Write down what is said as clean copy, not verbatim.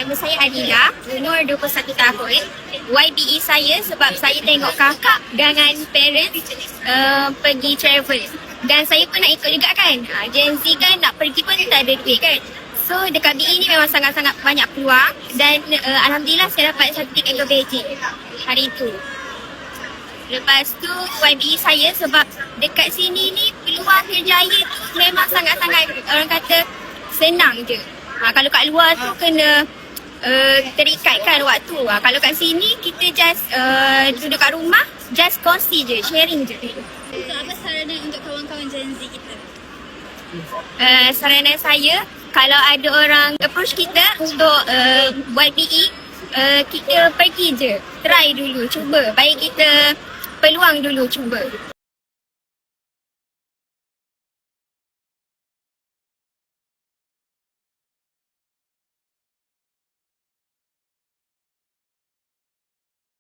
Nama saya Adila, umur 21 tahun. YBE saya sebab saya tengok kakak dengan parents pergi travel. Dan saya pun nak ikut juga kan. Gen Z kan nak pergi pun tak ada duit kan. So dekat BE ni memang sangat-sangat banyak peluang. Dan Alhamdulillah saya dapat certificate ke Beijing hari tu. Lepas tu YBE saya sebab dekat sini ni peluang kerjaya tu memang sangat-sangat orang kata senang je. Kalau kat luar tu kena terikatkan waktu. Kalau kat sini kita just duduk kat rumah, just kongsi je, sharing je. Untuk apa saranan untuk kawan-kawan Gen Z kita? Saranan saya, kalau ada orang approach kita untuk buat BE, kita pergi je, try dulu, cuba. Baik kita peluang dulu, cuba.